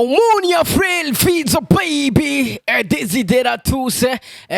Monia Freur Fizzo baby desideratus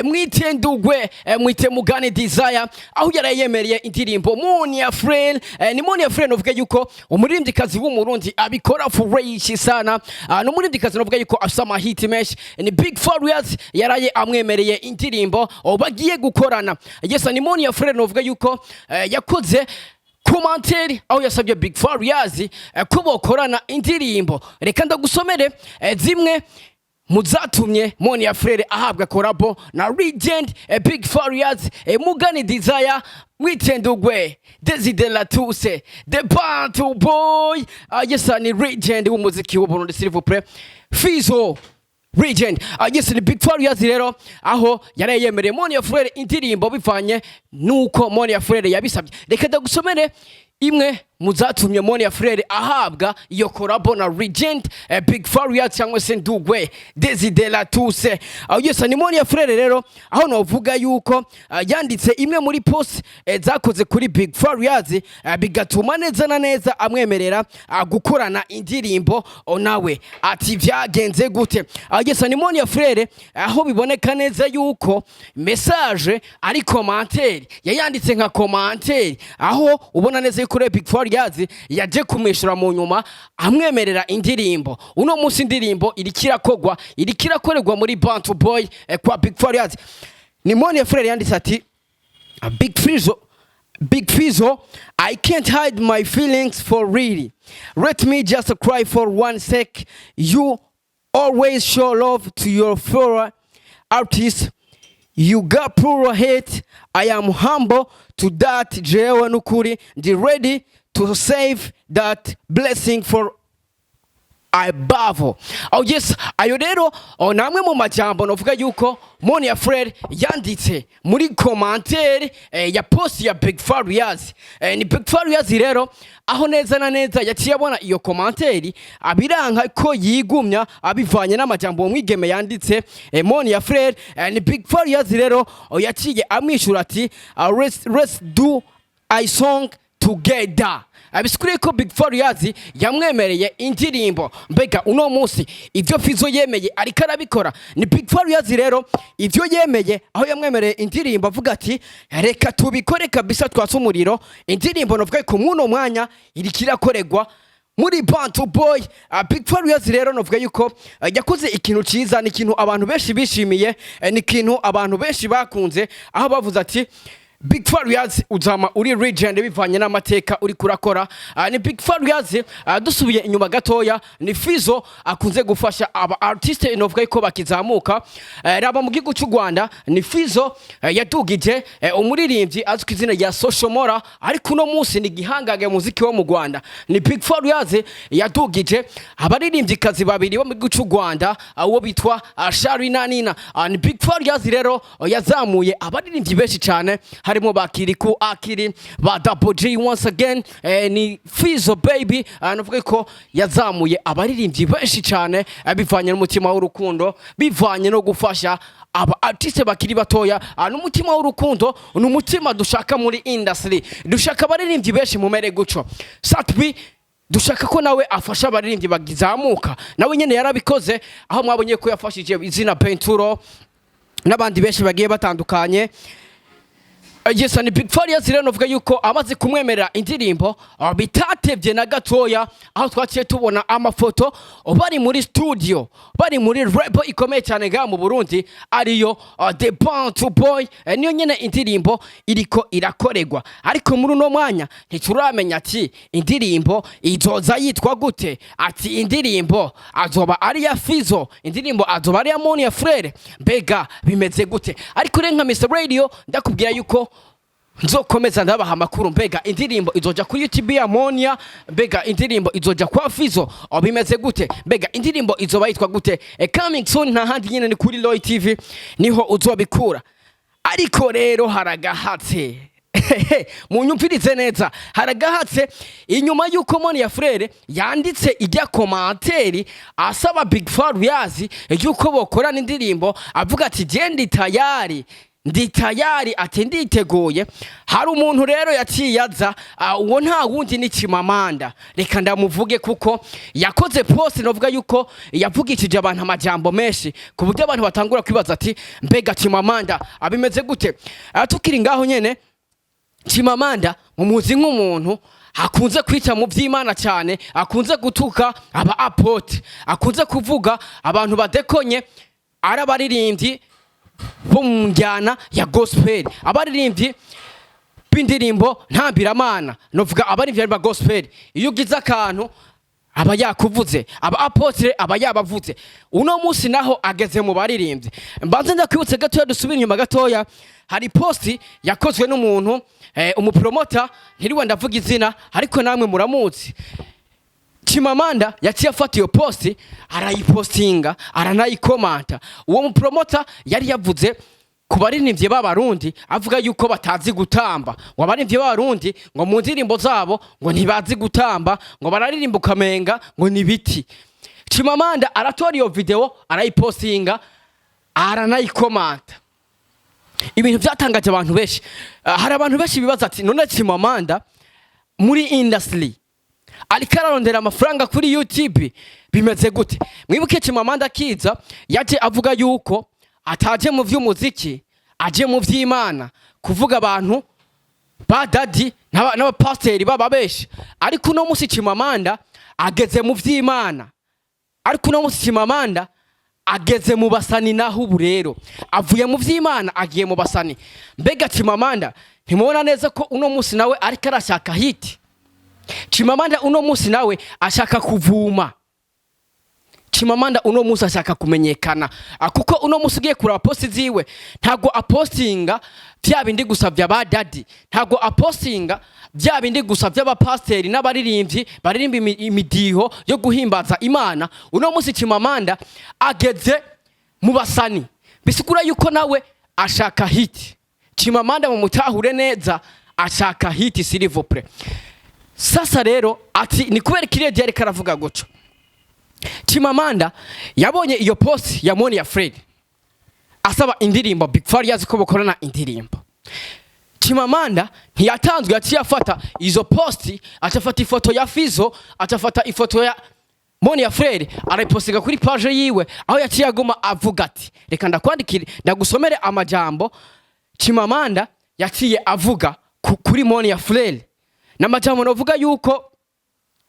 mwite ndugwe mwite mugane desire aho yarayemereye indirimbo Monia Freur ni Monia Freur novuga yuko umuririmbyikazi w'umurundi abikora fureshi sana no muririmbyikazi novuga yuko asama hit mesh ni Big Freur yaraye amwemereye indirimbo bagiye gukorana. Yes, ni Monia Freur novuga yuko yakoze komanteri aho yasabye Big Freur ko bokorana indirimbo. Reka ndagusomere zimwe muzatumye Monia Freur ahabwa korabo na Legend Big Freur mugani desire witendugwe desideratuse the Bantu boy. Yes, ni Legend w'umuziki w'Uburundi s'il vous plaît Fizzo Legend. Yes, ni Big Freur rero aho yarayemereye Monia Freur indirimbo bivanye nuko Monia Freur yabisabye. Reka ndagusomere imwe muzatumye Monia Freur ahabwa iyo korabo na Legend Big Freur cyangwa se ndugwe desideratus. Yes, ni Monia Freur rero aho novuga yuko yanditse imwe muri post zakoze kuri Big Freur bigatuma neza na neza amwemerera gukorana indirimbo nawe. Ati vyagenze gute? Yes, ni Monia Freur aho biboneka neza yuko message ari commentaire yayanditse nka commentaire aho ubona neza yuko Big Freur yaje kumwishura mu nyuma amwemerera indirimbo. Uno munsi indirimbo irikirakorerwa muri Bantu boy kwa Big Freur. Ni Monia Freur yanditse ati Big Fizzo, I can't hide my feelings for really. Let me just cry for one sec. You always show love to your fellow artists. You got pure hate. I am humble to that. Jewe nukuri ndi ready to save that blessing for above. Yes, ayo rero namwe mu majambo novuga yuko Monia Freur yanditse muri commentaire ya post ya Big Freur. Ni Big Freur rero aho neza na neza yaciye abona iyo commentaire abiranka ko yigumya abivanye n'amajambo mwigeme yanditse Monia Freur. Ni Big Freur rero yaciye amwishura ati let's do a song together. Abisikure ko Big Freur yamwemereye indirimbo. Mbega uno munsi ivyo Fizzo yemeye ariko arabikora. Ni Big Freur rero ivyo yemeye aho yamwemereye indirimbo avuga ati reka tubikore kabisa twatse umuriro. Indirimbo novuga ko muno mwanya irikirakorerwa muri Bantu boy. Big Freur rero novuga yuko yakoze ikintu ciza, ni ikintu abantu benshi bishimiye, ni ikintu abantu benshi bakunze aho bavuze ati Big Freur uzama uri Legend bivanye n'amateka uri kurakora. Ni Big Freur dusubiye inyuma gatoya ni Fizzo akunze gufasha aba artiste inovuga ko bakizamuka raba mu gihugu cy'u Rwanda. Ni Fizzo yadugije umuririmbyi azwi izina rya Social Mora ariko uno munsi ni gihangage muziki wo mu Rwanda. Ni Big Freur yadugije abaririmbyikazi babiri bo mu gihugu cy'u Rwanda uwo bitwa Shari na Nina. Ni Big Freur rero yazamuye abaririmbyi benshi cyane harimo bakiriku akiri ba Double G once again. Ni Fizzo baby navuga ko yazamuye abaririmbyi benshi cyane bivanye n'umutima w'urukundo, bivanye no gufasha aba artiste bakiri batoya. N'umutima w'urukundo n'umutima dushaka muri industry, dushaka abaririmbyi benshi mu mere guco satwi dushaka ko nawe afasha abaririmbyi bagizamuka. Nawe nyene yarabikoze aho mwabonye ko yafashije izina Penturo n'abandi benshi bagiye batandukanye. Yes, ni Big Freur rero novuga yuko amaze kumwemerera indirimbo bitatevye na gatoya aho twaciye tubona amafoto bari muri studio, bari muri rap ikomeye cyane ga mu Burundi ariyo The Bantu boy. Niyo nyene indirimbo iriko irakorerwa ariko muri uno mwanya ntituramenya ati indirimbo izoza yitwa gute. Ati indirimbo azoba ari ya Fizzo, indirimbo azoba ari ya Monia Freur. Mbega bimeze gute? Ariko renka Mr Radio ndakubwira yuko nzokomeza ndabaha amakuru. Mbega indirimbo izoja kuri YouTube ya Monia, mbega indirimbo izoja kwa Fizzo bimeze gute? Mbega indirimbo izoba yitwa gute? Coming soon nta handi nyine ni kuri Loy TV niho uzobikura. Ariko rero haragahatse munyumvirize neza, haragahatse inyuma yuko Monia Freur yanditse ijya commentaire asaba Big Freur yuko bokorana indirimbo avuga ati je ndi tayari ndi tayari ati nditeguye. Hari umuntu rero yaciyaza uwo nta wundi ni Cimamanda, reka ndamuvuge kuko yakoze post novuga yuko yavugishije abantu amajambo menshi ku buryo abantu batangura kwibaza ati mbega Cimamanda abimeze gute. Tukiri ngaho nyene, Cimamanda mumuzi nk'umuntu akunze kwica mu vy'Imana cyane, akunze gutuka aba apote, akunze kuvuga abantu badekonye, arabaririmbyi bo mu njyana ya gospel, abaririmbyi b'indirimbo ntambiramana, novuga abaririmbyi ba gospel. Iyo ugize akantu aba yakuvuze, aba apotre aba yabavuze. Uno musi naho ageze mu baririmbyi. Mbanze ndakwibutse gatoya, dusubira inyuma gatoya. Hari posti yakozwe n'umuntu umupromota, ntiriwe ndavuga izina ariko namwe muramuzi. Cimamanda yaciye afata iyo posti arayipostinga, aranayikomanta. Uwo mupromota yari yavuze ku baririmbyi b'abarundi avuga yuko batazi gutamba, ngo abaririmbyi b'abarundi ngo mu ndirimbo zabo ngo ntibazi gutamba, ngo bararirimba ukamenga ngo ni biti. Cimamanda aratora iyo video arayipostinga, aranayikomanta. Ibintu byatangaje abantu benshi. Hari abantu benshi bibaza ati none Cimamanda muri industry ariko ararondera amafaranga kuri YouTube bimeze gute? Mwibuke Cimamanda kiza yaje avuga yuko ataje mu vy'umuziki, aje mu vy'Imana, kuvuga abantu ba daddy n'abapasteri baba benshi. Ariko uno musi Cimamanda ageze mu vy'Imana, ariko uno musi Cimamanda ageze mu basani naho ubu rero avuye mu vy'Imana agiye mu basani. Mbega Cimamanda ntimubona neza ko uno musi nawe ariko arashaka hit? Cimamanda uno musi nawe ashaka kuvuma. Cimamanda uno musi ashaka kumenyekana, kuko uno musi ugiye kuraba posti ziwe ntago apostinga vya bindi gusa vya ba daddy, ntago apostinga vya bindi gusa vya ba pasteri n'abaririmbyi baririmba imidiho yo guhimbaza Imana. Uno musi Cimamanda ageze mu basani, bisigura yuko nawe ashaka hit. Cimamanda mu mutahure neza ashaka hit, s'il vous plaît. Sasa rero ati ni kubera kireje yari karavuga goco. Cimamanda yabonye iyo post ya Monia Freur asaba indirimbo Bapfa yazi ko bakorana indirimbo. Cimamanda ntiyatanzwe, yaciye afata izo posti, atafata ifoto ya Fizzo, atafata ifoto ya Monia Freur, arayipostinga kuri page yiwe, aho yaciye agoma avuga ati reka ndakwandikire ndagusomere amajambo Cimamanda yaciye avuga kuri Monia Freur. N'amajambo novuga yuko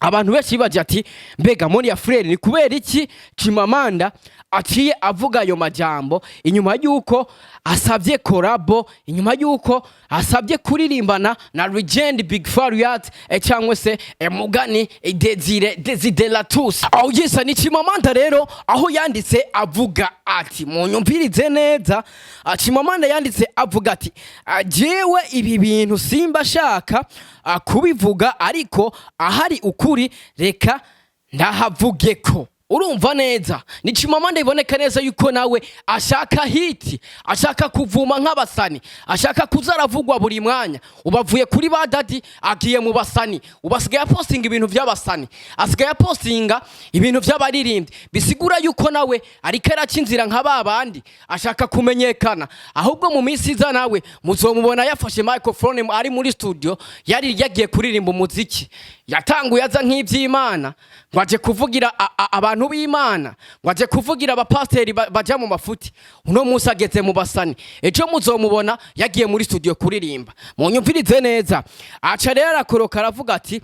abantu benshi baje ati mbega Monia Freur ni kubera iki Cimamanda aciye avuga ayo majambo inyuma yuko asabye korabo, inyuma yuko asabye kuririmbana na legend Big Freur cyangwa se Mugani Desideratus. Aho yisa ni Cimamanda rero aho yanditse avuga ati munyumvirize neza. Cimamanda yanditse avuga ati jewe ibi bintu simba shaka kubivuga, ariko ahari ukuri reka ndahavugeko. Urumva neza, ni Cimamanda iboneka neza yuko nawe ashaka hiti, ashaka kuvuma nk'abasani, ashaka kuzaravugwa buri mwanya. Ubavuye kuri ba daddy agiye mu basani, ubasigaye postinga ibintu by'abasani, asigaye postinga ibintu by'abaririmbyi. Bisigura yuko nawe ariko aracinzira nk'ababandi, ashaka kumenyekana. Ahubwo mu minsi iza nawe muzomubona yafashe microphone ari muri studio, yari yagiye kuririmba umuziki. Yatanguye aza nk'ivy'Imana, ngo aje kuvugira abantu b'Imana, ngo aje kuvugira abapasteri baja mu mafuti. Uno musi ageze mu basani, ejo muzomubona yagiye muri studio kuririmba. Munyumvirize neza. Aca rero arakoroka aravuga ati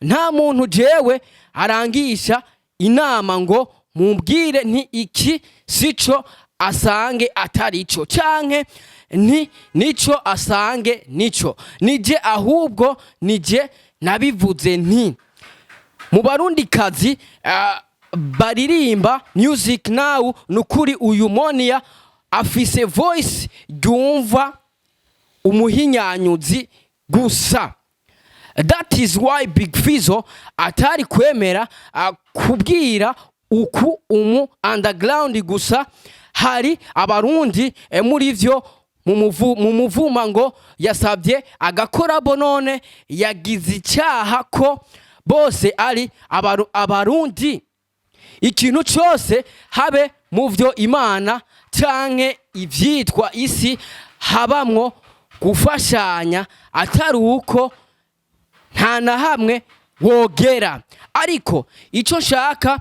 nta muntu jewe arangisha inama ngo mumbwire nti iki sico asange atarico, canke nti nico asange nico, nije ahubwo nije nabivuze nti mu barundi kazi baririmba music now nukuri uyu Monia afise voice ryumva umuhinyanyuzi gusa. That is why Big Fizzo atari kwemera kubwira uku underground gusa. Hari abarundi muri vyo mu muvuma ngo yasabye agakorabo, none yagize icyaha ko bose ari abarundi. Ikintu cyose habe mu vyo Imana canke ivyitwa isi, habamwo gufashanya atari uko nta na hamwe wogera. Ariko icyo nshaka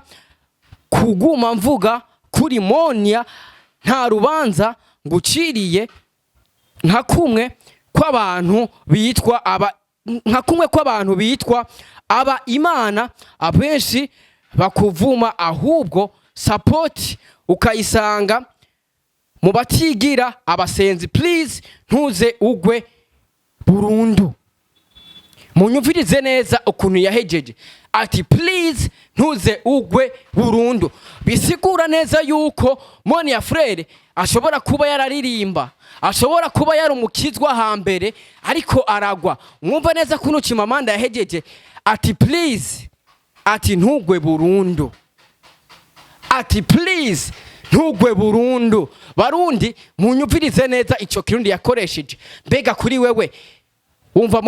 kuguma mvuga kuri Monia, nta rubanza nguciriye nka kumwe kw'abantu bitwa aba imana abenshi bakuvuma, ahubwo support ukayisanga mu batigira abasenzi. Please ntuze ugwe burundu. Munyumvirize neza ukuntu yahejeje ati please ntuze ugwe burundu. Bisigura neza yuko Monia Freur ashobora kuba yararirimba, ashobora kuba yari umukizwa hambere, ariko aragwa. Mwumva neza kuno Cimamanda yahejeje ati please, ati ntugwe burundu, ati please ntugwe burundu. Barundi munyumvirize neza ico kirundi yakoresheje. Mbega kuri wewe wumva